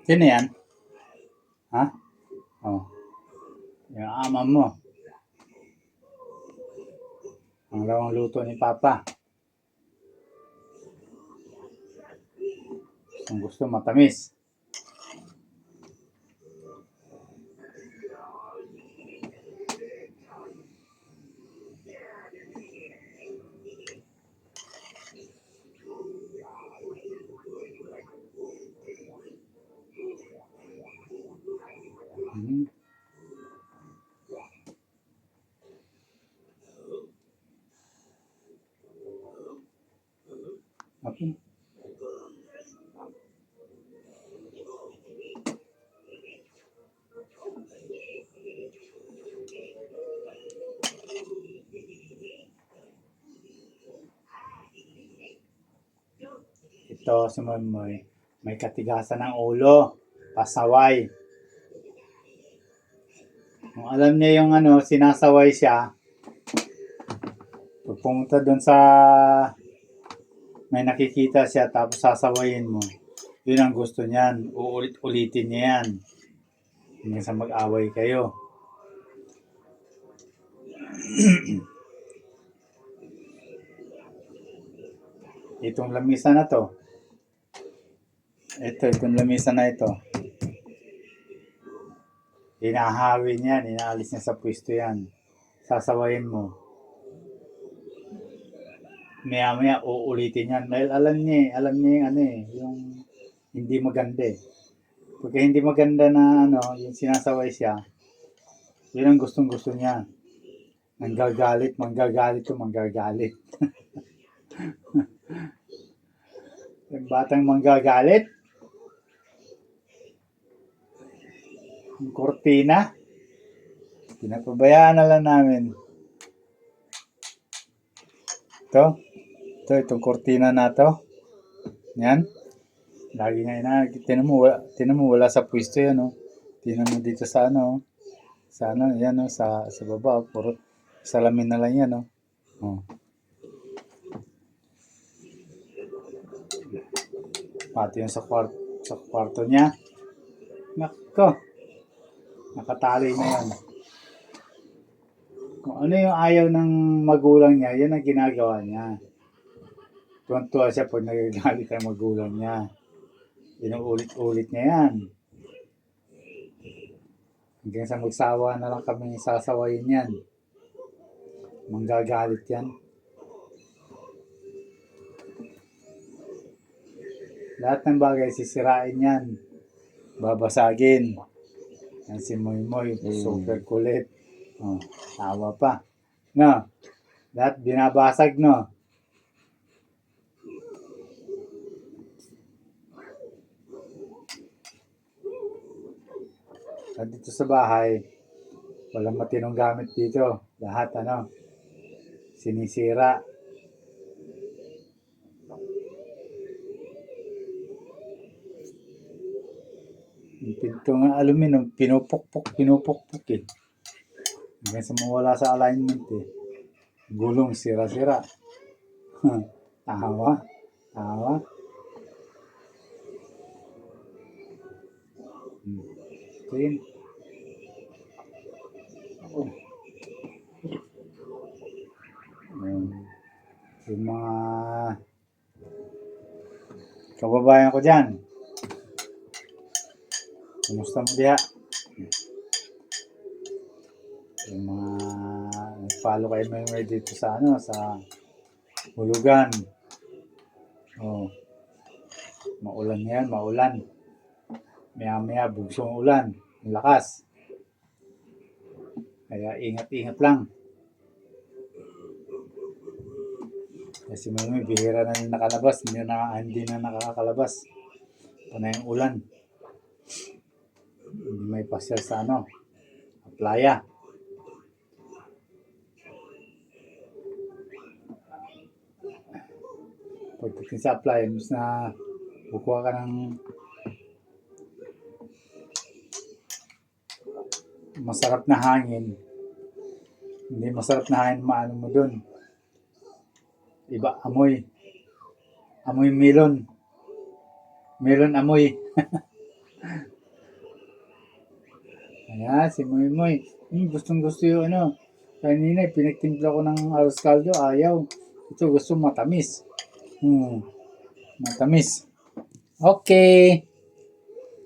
Sino yan? Ha? Oh, yung ama mo. Ang rawang luto ni Papa. Kung gusto matamis. Hmm. Okay. Ito si Moy, may katigasan ng ulo. Pasaway. Kung alam niya yung ano, sinasaway siya, pag pumunta doon sa may nakikita siya tapos sasawayin mo, yun ang gusto niyan. Uulit-ulitin niya yan. Hanggang sa mag-away kayo. Itong lamisa na to. Itong lamisa na ito. Hinahawin yan, inaalis niya sa pwesto yan. Sasawayin mo. Maya-maya uulitin yan. Dahil alam niya yung ano eh, yung hindi maganda eh. Pagka hindi maganda na ano, yung sinasaway siya, yun ang gustong-gusto niya. Manggagalit to manggagalit. Yung batang manggagalit, yung kortina, pinapabayaan na lang namin. Itong kortina na to. Yan. Lagi nga tinan mo wala sa pwesto yan, oh. Tinan mo dito sa ano, sa ano, yan, oh, sa baba, oh, puro salamin na lang yan, oh. Oh. Pati yung sa kwarto niya. Nako. Nakatali na yan. Kung ano yung ayaw ng magulang niya, yan ang ginagawa niya. Tuwan-tuwa siya pag nagagalit ang magulang niya. Inuulit-ulit niya yan. Hanggang sa magsawa na lang kami sasawayin yan. Manggagalit yan. Lahat ng bagay sisirain yan. Babasagin. Yan si Moy, super kulit. Oh, tawa pa. No, lahat binabasag, no? At dito sa bahay, walang matinong gamit dito. Lahat, ano, sinisira. Yung pinto ng aluminum, pinupukpok eh. Hanggang sa mawala sa alignment eh. Gulong sira-sira. Tawa. Ito yun. Oh. Yung mga kababayan ko dyan. Kumusta mo diha? Yung mga nag-follow kayo may dito sa ano, sa Hulugan. Oh. Maulan yan, maulan. Maya-maya bugsong ulan. Ang lakas. Kaya ingat-ingat lang. Kasi may bihira na nakalabas. Hindi na nakakalabas. Panay ang ulan. Hindi may pasyal sa ano, playa. Pagdating sa playa, mas na kukuha ka ng masarap na hangin. Hindi masarap na hangin maano mo dun. Iba, amoy melon. Melon amoy. Ayan, si Moy Moy. Gustong gusto yung ano. Kanina, pinagtimpla ko ng arroz caldo. Ayaw. Ito gusto matamis. Matamis. Okay.